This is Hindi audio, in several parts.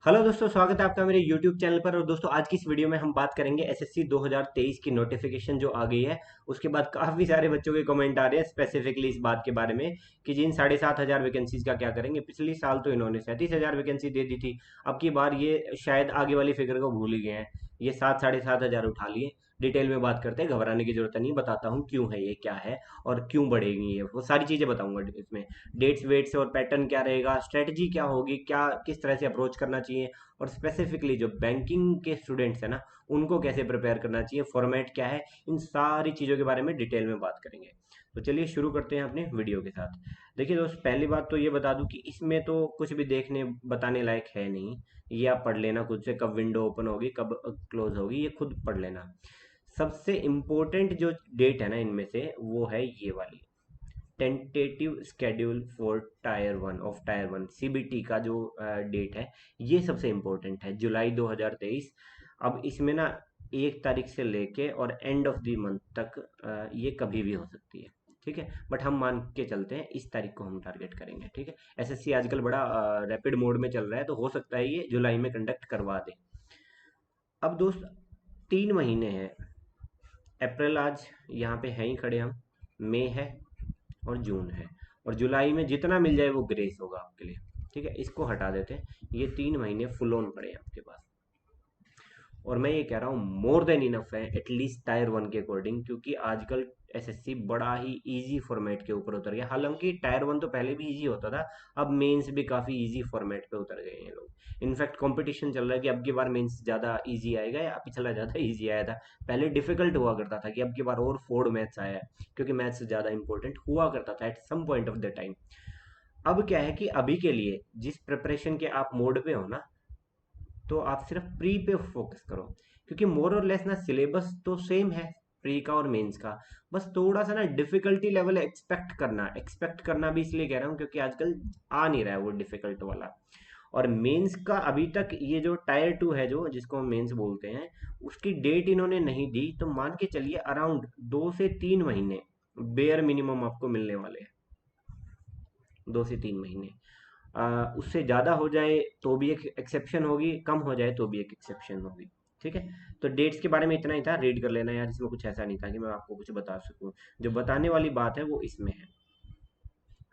हेलो दोस्तों, स्वागत है आपका मेरे YouTube चैनल पर। और दोस्तों, आज की इस वीडियो में हम बात करेंगे एसएससी 2023 की नोटिफिकेशन जो आ गई है। उसके बाद काफ़ी सारे बच्चों के कमेंट आ रहे हैं स्पेसिफिकली इस बात के बारे में कि जिन 7,500 वैकेंसीज का क्या करेंगे। पिछली साल तो इन्होंने 37,000 वैकेंसी दे दी थी। अब की बार ये शायद आगे वाली फिगर को भूल ही गए हैं। ये 7,500 उठा लिए। डिटेल में बात करते हैं, घबराने की जरूरत नहीं, बताता हूँ क्यों है ये, क्या है और क्यों बढ़ेगी ये, वो सारी चीज़ें बताऊंगा इसमें। डेट्स वेट्स और पैटर्न क्या रहेगा, स्ट्रेटजी क्या होगी, क्या किस तरह से अप्रोच करना चाहिए, और स्पेसिफिकली जो बैंकिंग के स्टूडेंट्स हैं ना, उनको कैसे प्रिपेयर करना चाहिए, फॉर्मेट क्या है, इन सारी चीज़ों के बारे में डिटेल में बात करेंगे। तो चलिए शुरू करते हैं अपने वीडियो के साथ। देखिए दोस्त, पहली बात तो ये बता दूं कि इसमें तो कुछ भी देखने बताने लायक है नहीं। ये आप पढ़ लेना खुद से, कब विंडो ओपन होगी कब क्लोज होगी ये खुद पढ़ लेना। सबसे इम्पोर्टेंट जो डेट है ना इनमें से, वो है ये वाली, tentative schedule for tier one CBT का जो डेट है, ये सबसे इम्पोर्टेंट है, जुलाई 2023। अब इसमें ना 1 तारीख से लेके और एंड ऑफ द मंथ तक ये कभी भी हो सकती है। ठीक है, बट हम मान के चलते हैं इस तारीख को हम टारगेट करेंगे। ठीक है, एसएससी आजकल बड़ा रैपिड मोड में चल रहा है, तो हो सकता है ये जुलाई में कंडक्ट करवा दे। अब दोस्त, 3 महीने हैं। अप्रैल आज यहाँ पे हैं ही खड़े हम, मई है और जून है, और जुलाई में जितना मिल जाए वो ग्रेस होगा आपके लिए। ठीक है, इसको हटा देते हैं। ये 3 महीने फुल ऑन पड़े हैं आपके पास, और मैं ये कह रहा हूँ मोर देन इनफ है, एटलीस्ट टायर वन के अकॉर्डिंग, क्योंकि आजकल एसएससी बड़ा ही इजी फॉर्मेट के ऊपर उतर गया। हालांकि टायर वन तो पहले भी इजी होता था, अब मेंस भी काफ़ी इजी फॉर्मेट पे उतर गए हैं लोग। इनफैक्ट कंपटीशन चल रहा है कि अब की बार मेंस ज़्यादा इजी आएगा या पिछला ज़्यादा इजी आया था। पहले डिफिकल्ट हुआ करता था कि अब की बार और फोर्ड मैथ्स आया है, क्योंकि मैथ्स ज़्यादा इंपॉर्टेंट हुआ करता था at some point of the time. अब क्या है कि अभी के लिए जिस प्रिपरेशन के आप मोड पे हो ना, तो आप सिर्फ प्री पे फोकस करो, क्योंकि मोर और लेस ना सिलेबस तो सेम है प्री का और मेंस का। बस थोड़ा सा ना डिफिकल्टी लेवल एक्सपेक्ट करना भी इसलिए कह रहा हूँ क्योंकि आजकल आ नहीं रहा है वो डिफिकल्ट वाला। और मेंस का अभी तक ये जो टायर टू है, जो जिसको हम मेंस बोलते हैं, उसकी डेट इन्होंने नहीं दी, तो मान के चलिए अराउंड 2 से 3 महीने बेयर मिनिमम आपको मिलने वाले हैं। 2 से 3 महीने, उससे ज़्यादा हो जाए तो भी एक एक्सेप्शन होगी, कम हो जाए तो भी एक एक्सेप्शन होगी। ठीक है, तो डेट्स के बारे में इतना ही था, रीड कर लेना यार, इसमें कुछ ऐसा नहीं था कि मैं आपको कुछ बता सकूं। जो बताने वाली बात है वो इसमें है।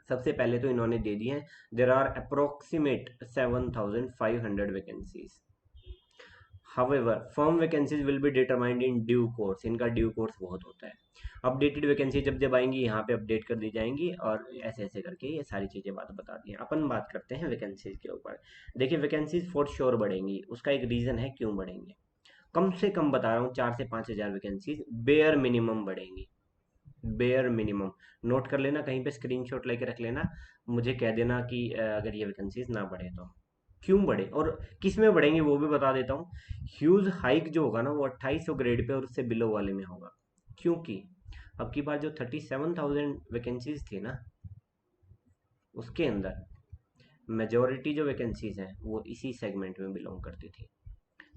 सबसे पहले तो इन्होंने दे दी है, there are approximate 7,500 vacancies. However firm vacancies will be determined in due course, इनका ड्यू कोर्स बहुत होता है। अपडेटेड वैकेंसी जब जब आएंगी यहाँ पे अपडेट कर दी जाएंगी, और ऐसे ऐसे करके ये सारी चीज़ें बात बता दी हैं। अपन बात करते हैं वैकेंसीज के ऊपर। देखिए, वैकेंसीज फॉर श्योर बढ़ेंगी, उसका एक रीज़न है क्यों बढ़ेंगे। कम से कम बता रहा हूँ, 4 से 5 हज़ार वैकेंसीज बेयर मिनिमम बढ़ेंगी। बेयर मिनिमम नोट कर लेना, कहीं पे स्क्रीनशॉट लेके रख लेना, मुझे कह देना कि अगर ये वैकेंसीज ना बढ़े तो क्यों बढ़े और किस में बढ़ेंगे वो भी बता देता हूँ। ह्यूज हाइक जो होगा ना, वो 2800 ग्रेड पे और उससे बिलो वाले में होगा, क्योंकि अब की बार जो 37,000 वैकेंसीज थी ना, उसके अंदर मेजोरिटी जो वैकेंसीज हैं वो इसी सेगमेंट में बिलोंग करती थी।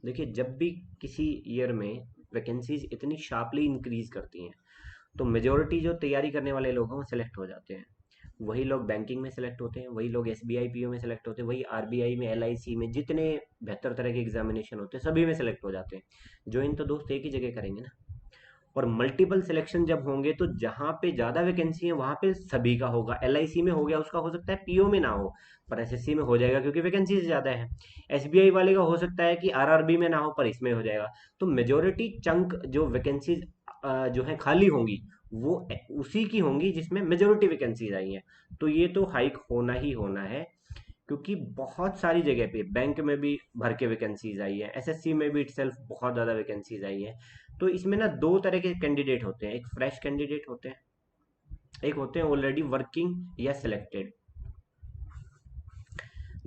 देखिए, जब भी किसी ईयर में वैकेंसीज इतनी शार्पली इंक्रीज करती हैं, तो मेजोरिटी जो तैयारी करने वाले लोग हैं वो सिलेक्ट हो जाते हैं। वही लोग बैंकिंग में सिलेक्ट होते हैं, वही लोग एसबीआई पीओ में सिलेक्ट होते हैं, वही आरबीआई में, एलआईसी में, जितने बेहतर तरह के एग्जामिनेशन होते हैं सभी में सिलेक्ट हो जाते हैं। ज्वाइन तो दोस्त एक ही जगह करेंगे ना। और मल्टीपल सिलेक्शन जब होंगे तो जहां पे ज्यादा वैकेंसी है वहां पे सभी का होगा। एलआईसी में हो गया उसका, हो सकता है पीओ में ना हो, पर एसएससी में हो जाएगा क्योंकि वैकेंसी ज्यादा है। एसबीआई वाले का हो सकता है कि आरआरबी में ना हो, पर इसमें हो जाएगा। तो मेजोरिटी चंक जो वैकेंसीज जो है खाली होंगी, वो उसी की होंगी जिसमें मेजोरिटी वैकेंसीज आई हैं। तो ये तो हाइक होना ही होना है, क्योंकि बहुत सारी जगह पे बैंक में भी भर के वैकेंसीज आई है, एसएससी में भी इटसेल्फ बहुत ज़्यादा वैकेंसीज आई है। तो इसमें ना दो तरह के कैंडिडेट होते हैं, एक फ्रेश कैंडिडेट होते हैं, एक होते हैं ऑलरेडी वर्किंग या सिलेक्टेड।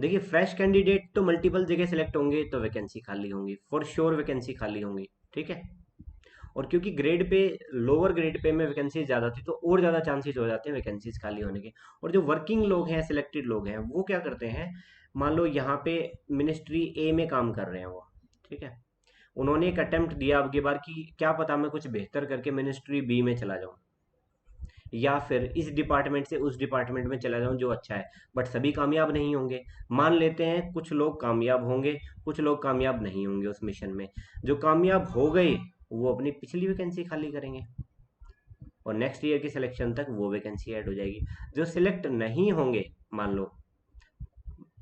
देखिए, फ्रेश कैंडिडेट तो मल्टीपल जगह सिलेक्ट होंगे तो वैकेंसी खाली होंगी, फॉर श्योर वैकेंसी खाली होंगी। ठीक है, और क्योंकि grade pay, lower grade pay में वैकेंसी ज़्यादा थी, तो और ज़्यादा चांसेस हो जाते हैं वैकेंसीज खाली होने के। और जो वर्किंग लोग हैं, सिलेक्टेड लोग हैं, वो क्या करते हैं, मान लो यहाँ पे मिनिस्ट्री ए में काम कर रहे हैं वो, ठीक है, उन्होंने एक अटेम्प्ट दिया अब की बार कि क्या पता मैं कुछ बेहतर करके मिनिस्ट्री बी में चला जाऊँ। या फिर इस डिपार्टमेंट से उस डिपार्टमेंट में चला जाऊं जो अच्छा है। बट सभी कामयाब नहीं होंगे। मान लेते हैं कुछ लोग कामयाब होंगे, कुछ लोग कामयाब नहीं होंगे उस मिशन में। जो कामयाब हो गए वो अपनी पिछली वैकेंसी खाली करेंगे और नेक्स्ट ईयर की सिलेक्शन तक वो वैकेंसी ऐड हो जाएगी। जो सिलेक्ट नहीं होंगे, मान लो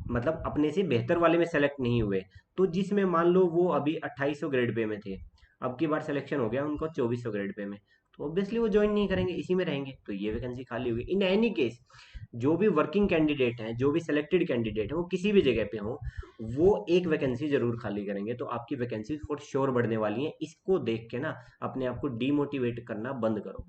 मतलब अपने से बेहतर वाले में सेलेक्ट नहीं हुए, तो जिसमें मान लो वो अभी 2800 ग्रेड पे में थे, अब की बार सिलेक्शन हो गया उनको 2400 ग्रेड पे में, तो ऑब्वियसली वो ज्वाइन नहीं करेंगे, इसी में रहेंगे, तो ये वैकेंसी खाली होगी। इन एनी केस जो भी वर्किंग कैंडिडेट हैं, जो भी सिलेक्टेड कैंडिडेट है, वो किसी भी जगह पे हो, वो एक वैकेंसी जरूर खाली करेंगे, तो आपकी वैकेंसी फॉर श्योर बढ़ने वाली है। इसको देख के ना अपने आप को डीमोटिवेट करना बंद करो।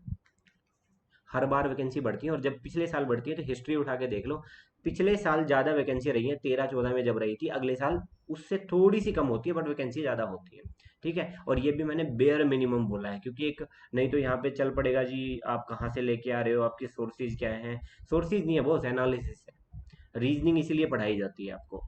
हर बार वैकेंसी बढ़ती है, और जब पिछले साल बढ़ती है तो हिस्ट्री उठा के देख लो, पिछले साल ज़्यादा वैकेंसी रही है, 13-14 में जब रही थी, अगले साल उससे थोड़ी सी कम होती है बट वैकेंसी ज़्यादा होती है। ठीक है, और ये भी मैंने बेयर मिनिमम बोला है, क्योंकि एक नहीं तो यहाँ पे चल पड़ेगा जी आप कहाँ से लेके आ रहे हो, आपके सोर्सेज क्या हैं। सोर्सेज नहीं है, बहुत एनालिसिस है, रीजनिंग इसीलिए पढ़ाई जाती है आपको।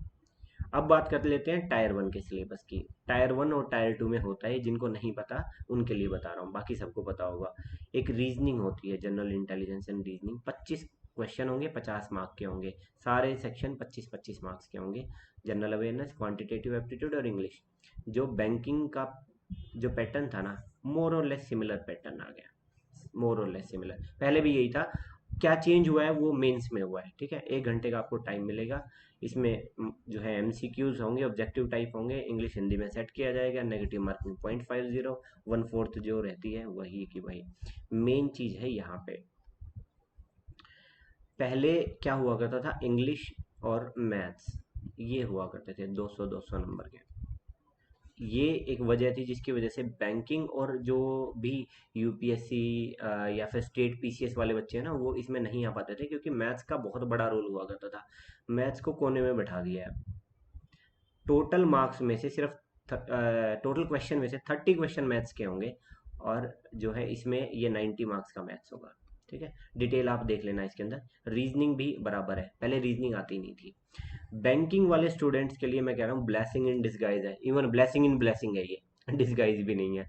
अब बात कर लेते हैं टायर वन के सिलेबस की। टायर वन और टायर टू में होता है, जिनको नहीं पता उनके लिए बता रहा हूँ, बाकी सबको पता होगा। एक रीजनिंग होती है, general intelligence and reasoning, 25 question होंगे, 50 मार्क के होंगे, सारे सेक्शन 25-25 मार्क्स के होंगे। जनरल अवेयरनेस, क्वांटिटेटिव एप्टीट्यूड और इंग्लिश। जो बैंकिंग का जो पैटर्न था ना, मोर और लेस सिमिलर पैटर्न आ गया, मोर और लेस सिमिलर, पहले भी यही था। क्या चेंज हुआ है वो मेंस में हुआ है। ठीक है, 1 घंटे का आपको टाइम मिलेगा। इसमें जो है एमसीक्यूज होंगे, ऑब्जेक्टिव टाइप होंगे, इंग्लिश हिंदी में सेट किया जाएगा, नेगेटिव मार्किंग 0.50, 1/4 जो रहती है वही की वही। मेन चीज है यहाँ पे, पहले क्या हुआ करता था, इंग्लिश और मैथ्स ये हुआ करते थे 200-200 नंबर के। ये एक वजह थी जिसकी वजह से बैंकिंग और जो भी यूपीएससी या फिर स्टेट पीसीएस वाले बच्चे हैं ना, वो इसमें नहीं आ पाते थे, क्योंकि मैथ्स का बहुत बड़ा रोल हुआ करता था। मैथ्स को कोने में बैठा दिया है। टोटल मार्क्स में से सिर्फ टोटल क्वेश्चन में से 30 क्वेश्चन मैथ्स के होंगे, और जो है इसमें ये 90 मार्क्स का मैथ्स होगा। ठीक है, डिटेल आप देख लेना इसके अंदर। रीजनिंग भी बराबर है, पहले रीजनिंग आती नहीं थी। बैंकिंग वाले स्टूडेंट्स के लिए मैं कह रहा हूँ ब्लेसिंग इन डिसगाइज है, इवन ब्लेसिंग इन ब्लेसिंग है ये डिसगाइज भी नहीं है।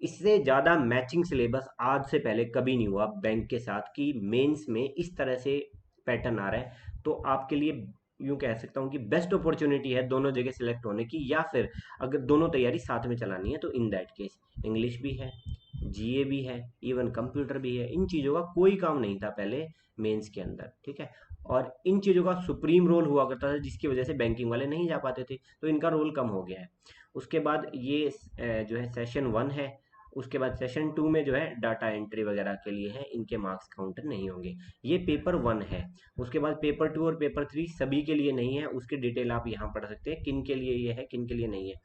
इससे ज़्यादा मैचिंग सिलेबस आज से पहले कभी नहीं हुआ बैंक के साथ, कि मेंस में इस तरह से पैटर्न आ रहा है। तो आपके लिए यूं कह सकता हूँ कि बेस्ट अपॉर्चुनिटी है दोनों जगह सिलेक्ट होने की, या फिर अगर दोनों तैयारी साथ में चलानी है तो इन दैट केस इंग्लिश भी है, जीए भी है, इवन कंप्यूटर भी है। इन चीज़ों का कोई काम नहीं था पहले मेंस के अंदर। ठीक है, और इन चीज़ों का सुप्रीम रोल हुआ करता था, जिसकी वजह से बैंकिंग वाले नहीं जा पाते थे, तो इनका रोल कम हो गया है। उसके बाद ये जो है सेशन 1 है। उसके बाद सेशन 2 में जो है डाटा एंट्री वगैरह के लिए है, इनके मार्क्स काउंट नहीं होंगे। ये पेपर 1 है। उसके बाद पेपर 2 और पेपर 3 सभी के लिए नहीं है, उसकी डिटेल आप यहाँ पढ़ सकते हैं, किन के लिए ये है किन के लिए नहीं है।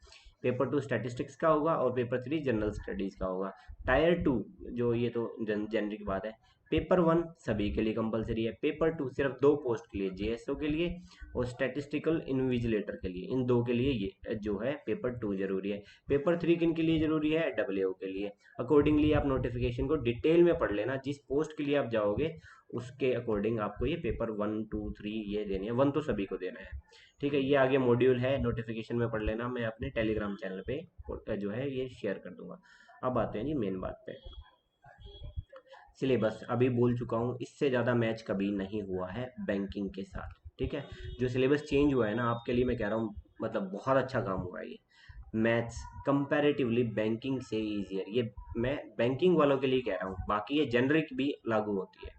पेपर 2 स्टैटिस्टिक्स का होगा और पेपर 3 जनरल स्टडीज का होगा। टायर 2 जो ये तो जेनरिक बात है। पेपर 1 सभी के लिए कंपलसरी है, पेपर 2 सिर्फ 2 पोस्ट के लिए, जेएसओ के लिए और स्टैटिस्टिकल इन्विजिलेटर के लिए, इन दो के लिए ये जो है पेपर 2 जरूरी है। पेपर 3 किन के लिए जरूरी है, डब्ल्यू के लिए। अकॉर्डिंगली आप नोटिफिकेशन को डिटेल में पढ़ लेना, जिस पोस्ट के लिए आप जाओगे उसके अकॉर्डिंग आपको ये पेपर 1 2 3 ये देने हैं, 1 तो सभी को देना है। ठीक है, ये आगे मॉड्यूल है, नोटिफिकेशन में पढ़ लेना, मैं अपने टेलीग्राम चैनल पे जो है ये शेयर कर दूंगा। अब आते हैं जी मेन बात पे। सिलेबस अभी बोल चुका हूँ, इससे ज़्यादा मैच कभी नहीं हुआ है बैंकिंग के साथ। ठीक है, जो सिलेबस चेंज हुआ है ना आपके लिए, मैं कह रहा हूँ मतलब बहुत अच्छा काम हुआ है ये। मैथ्स कंपैरेटिवली बैंकिंग से ईजियर, ये मैं बैंकिंग वालों के लिए कह रहा हूँ, बाकी ये जेनरिक भी लागू होती है।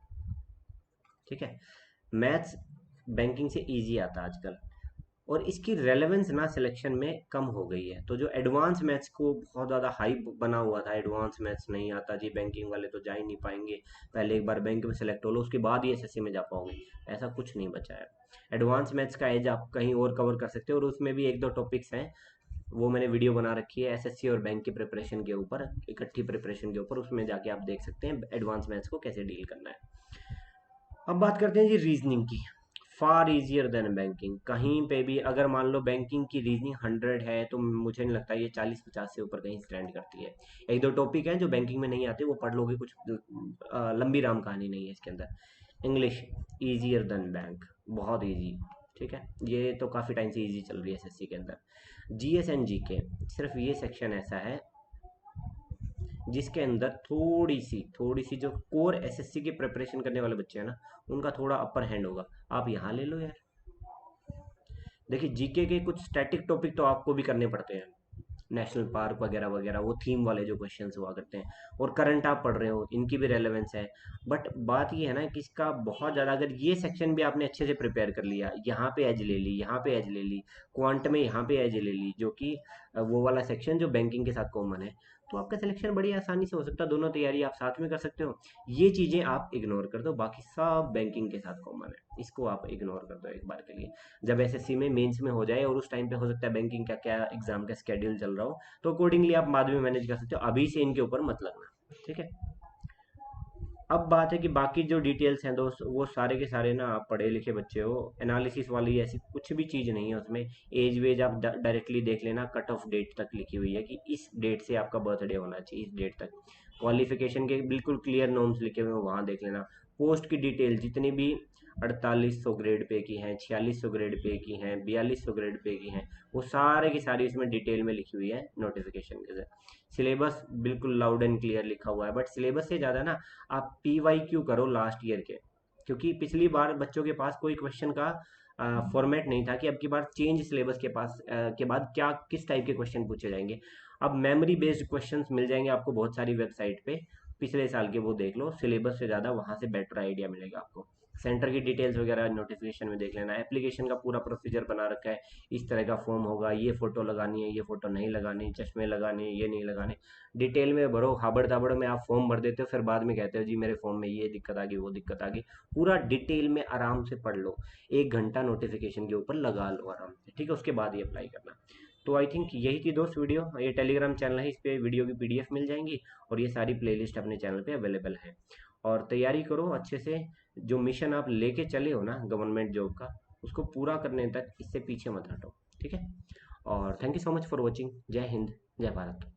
ठीक है, मैथ्स बैंकिंग से इजी आता है आजकल, और इसकी रेलेवेंस ना सिलेक्शन में कम हो गई है। तो जो एडवांस मैथ्स को बहुत ज़्यादा हाइप बना हुआ था, एडवांस मैथ्स नहीं आता जी, बैंकिंग वाले तो जा ही नहीं पाएंगे, पहले एक बार बैंक में सेलेक्ट हो लो उसके बाद ही एसएससी में जा पाओगे, ऐसा कुछ नहीं बचा है। एडवांस मैथ्स का एज आप कहीं और कवर कर सकते हो, और उसमें भी 1-2 टॉपिक्स हैं, वो मैंने वीडियो बना रखी है एसएससी और बैंक की प्रिपरेशन के ऊपर, इकट्ठी प्रिपरेशन के ऊपर, उसमें जाके आप देख सकते हैं एडवांस मैथ्स को कैसे डील करना है। अब बात करते हैं जी रीजनिंग की। फार इजियर देन बैंकिंग, कहीं पे भी अगर मान लो बैंकिंग की रीजनिंग 100 है, तो मुझे नहीं लगता ये 40-50 से ऊपर कहीं स्टैंड करती है। 1-2 टॉपिक हैं जो बैंकिंग में नहीं आते, वो पढ़ लोगे, कुछ लंबी राम कहानी नहीं है इसके अंदर। इंग्लिश इजियर देन बैंक, बहुत इजी। ठीक है, ये तो काफ़ी टाइम से इजी चल रही है एसएससी के अंदर। जीएस एंड जीके, सिर्फ ये सेक्शन ऐसा है जिसके अंदर थोड़ी सी जो कोर एसएससी की प्रिपरेशन करने वाले बच्चे हैं ना, उनका थोड़ा अपर हैंड होगा। आप यहाँ ले लो यार। देखिए जीके के कुछ स्टैटिक टॉपिक तो आपको भी करने पड़ते हैं, नेशनल पार्क वगैरह वगैरह, वो थीम वाले जो क्वेश्चंस हुआ करते हैं, और करंट आप पढ़ रहे हो, इनकी भी रेलेवेंस है। बट बात ये है ना कि इसका बहुत ज़्यादा, अगर ये सेक्शन भी आपने अच्छे से प्रिपेयर कर लिया, यहाँ पे एज ले ली, यहाँ पे एज ले ली, क्वांट में यहाँ पे एज ले ली, जो कि वो वाला सेक्शन जो बैंकिंग के साथ कॉमन है, तो आपका सिलेक्शन बड़ी आसानी से हो सकता है। दोनों तैयारी आप साथ में कर सकते हो। ये चीज़ें आप इग्नोर कर दो, बाकी सब बैंकिंग के साथ कॉमन है, इसको आप इग्नोर कर दो एक बार के लिए। जब एसएससी में मेंस में हो जाए और उस टाइम पे हो सकता है बैंकिंग का क्या एग्जाम का स्केड्यूल चल रहा हो, तो अकॉर्डिंगली आप बाद में मैनेज कर सकते हो, अभी से इनके ऊपर मत लगना, ठीक है। अब बात है कि बाकी जो डिटेल्स हैं दोस्त, वो सारे के सारे ना, आप पढ़े लिखे बच्चे हो, एनालिसिस वाली ऐसी कुछ भी चीज़ नहीं है उसमें। एज वेज आप डायरेक्टली देख लेना, कट ऑफ डेट तक लिखी हुई है कि इस डेट से आपका बर्थडे होना चाहिए, इस डेट तक। क्वालिफिकेशन के बिल्कुल क्लियर नॉर्म्स लिखे हुए हैं, वहाँ देख लेना। पोस्ट की डिटेल जितनी भी 4800 ग्रेड पे की हैं, 4600 ग्रेड पे की हैं, 4200 ग्रेड पे की हैं, वो सारे की सारी इसमें डिटेल में लिखी हुई है नोटिफिकेशन के। सिलेबस बिल्कुल लाउड एंड क्लियर लिखा हुआ है, बट सिलेबस से ज़्यादा ना आप PYQ करो लास्ट ईयर के, क्योंकि पिछली बार बच्चों के पास कोई क्वेश्चन का फॉर्मेट नहीं था कि अब की बार चेंज सिलेबस के पास के बाद क्या किस टाइप के क्वेश्चन पूछे जाएंगे। अब मेमोरी बेस्ड क्वेश्चंस मिल जाएंगे आपको बहुत सारी वेबसाइट पे, पिछले साल के वो देख लो, सिलेबस से ज़्यादा वहाँ से बेटर आइडिया मिलेगा आपको। सेंटर की डिटेल्स वगैरह नोटिफिकेशन में देख लेना। एप्लीकेशन का पूरा प्रोसीजर बना रखा है, इस तरह का फॉर्म होगा, ये फोटो लगानी है, ये फोटो नहीं लगानी, चश्मे लगाने हैं, ये नहीं लगाने। डिटेल में भरो, हाबड़ ताबड़ में आप फॉर्म भर देते हो, फिर बाद में कहते हो जी मेरे फॉर्म में ये दिक्कत आ गई, वो दिक्कत आ गई। पूरा डिटेल में आराम से पढ़ लो, 1 घंटा नोटिफिकेशन के ऊपर लगा लो आराम से, ठीक है, उसके बाद ही अप्लाई करना। तो आई थिंक यही थी दोस्त वीडियो। ये टेलीग्राम चैनल है, इस पे वीडियो की PDF मिल जाएंगी, और ये सारी प्लेलिस्ट अपने चैनल पे अवेलेबल है। और तैयारी करो अच्छे से, जो मिशन आप लेके चले हो ना गवर्नमेंट जॉब का, उसको पूरा करने तक इससे पीछे मत हटो, ठीक है। और thank you so much for watching. जय हिंद, जय भारत।